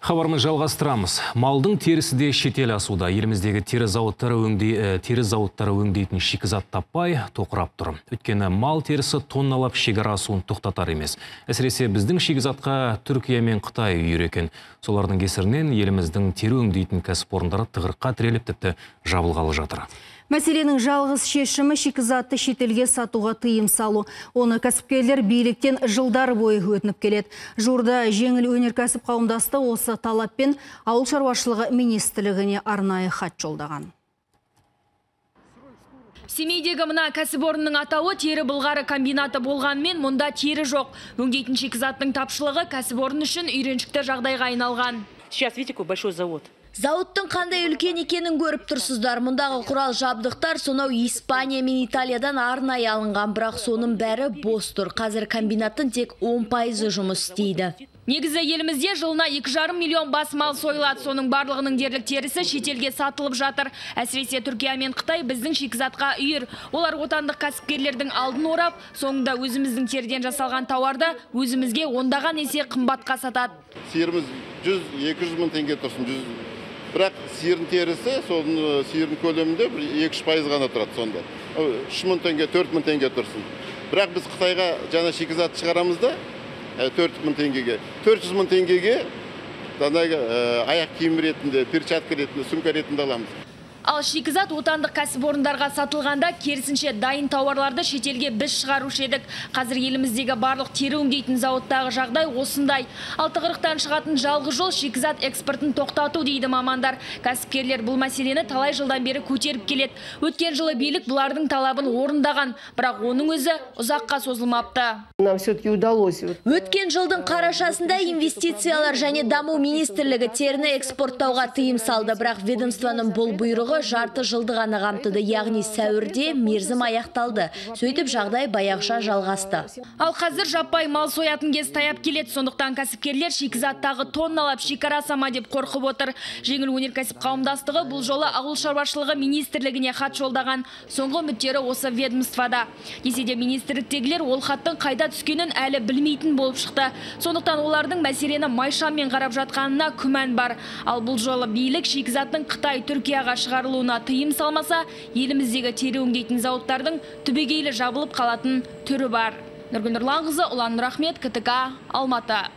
Хабарымыз жалғастырамыз. Малдың терісі де шетел асуда. Еліміздегі тері зауыттары өңдейтін шикізат таппай тоқырап тұр. Өйткені мал терісі тонналап шекара асуын тоқтатар емес. Әсіресе біздің шикізатқа Түркия мен Қытай үйір екен. Солардың кесірінен еліміздің тері өңдейтін кәсіпорындары тығырыққа тіреліп тіпті жабылғалы жатыр. Мәселенің жалғыз шешімі шикізатты шетелге сатуға тыйым салу. Оны кәсіпкерлер биліктен жылдар бойы өтініп келеді. Жуырда жеңіл өнеркәсіп қауымдастығы осы талаппен ауыл шаруашылығы министрлігіне арнайы хат жолдаған. Семейдегі мына кәсіпорынның атауы тері былғары комбинаты болғанмен, мұнда тері жоқ. Өңдейтін шикізаттың тапшылығы кәсіпорын үшін үйреншікті жағдайға айналған. Сейчас видите, какой большой завод. Зауыттың қандай үлкен екенін көріп тұрсыздар. Мұндағы құрал жабдықтар сонау Испания мен Италиядан арнайы алынған, бірақ соның бәрі бос тұр. Қазір комбинаттың тек 10% жұмыс істейді. Негізі елімізде жылына 2,5 миллион бас мал сойылады. Соның барлығының дерлік терісі шетелге сатылып жатыр. Әсіресе Түркия мен Қытай біздің шикізатқа үйір. Олар отандық кәсіпкерлердің алдын орап, соңында өзіміздің теріден жасалған тауарды өзімізге ондаған есе қымбатқа сатады. Сиырымыз 100-200 мың теңге тұрсын. Бірақ сиырын терісі, соның сиырын көлемінде 2-3% ғана тұрады сонда. 3 мың теңге, 4 мың теңге тұрсын. Бірақ біз Қытайға жаңа шикізат шығарамыз да 4 мың теңгеге. 400 мың теңгеге аяқ киім ретінде, перчатка ретінде, сумка ретінде аламыз. Ал шикізат отандық кәсіпорындарға сатылғанда керісінше дайын тауарларды шетелге біз шығарушы едік. Қазір еліміздегі барлық тері өңдейтін зауыттағы жағдай осындай. Ал тығырықтан шығатын жалғыз жол шикізат экспортын тоқтату дейді мамандар. Кәсіпкерлер бұл мәселені талай жылдан бері көтеріп келеді. Өткен жылы билік бұлардың талабын орындаған, бірақ оның өзі ұзаққа созылмапты. Нам все-таки удалось. Өткен жылдың қарашасында инвестициялар және даму министрлігі теріні экспорттауға тыйым салды, бірақ ведомствоның бұл бұйрығы жарты жылды ғана қамтыды, яғни сәуірде мерзім аяқталды. Сөйтіп жағдай баяғыша жалғасты. Ал қазір жаппай мал соятын кез таяп келеді, сондықтан кәсіпкерлер шикізаттағы тонналап шекара сама деп қорқып отыр. Жеңіл өнеркәсіп қауымдастығы бұл жолы ауыл шаруашылығы министрлігіне хат жолдаған. Соңғы үміттері осы ведомствода. Десе де министрліктегілер ол хаттың қайда түскенін әлі білмейтін болып шықты. Сондықтан олардың мәселені майшаммен қарап жатқанына күмән бар. Ал бұл жолы билік шикізаттың Қытай, Түркияға шығарылуына тыйым салмаса, еліміздегі тері өңдейтін зауыттардың түбегейлі жабылып қалатын түрі бар. Нұргүл Нұрланқызы, Ұлан Нұрахмет, КТК, Алматы.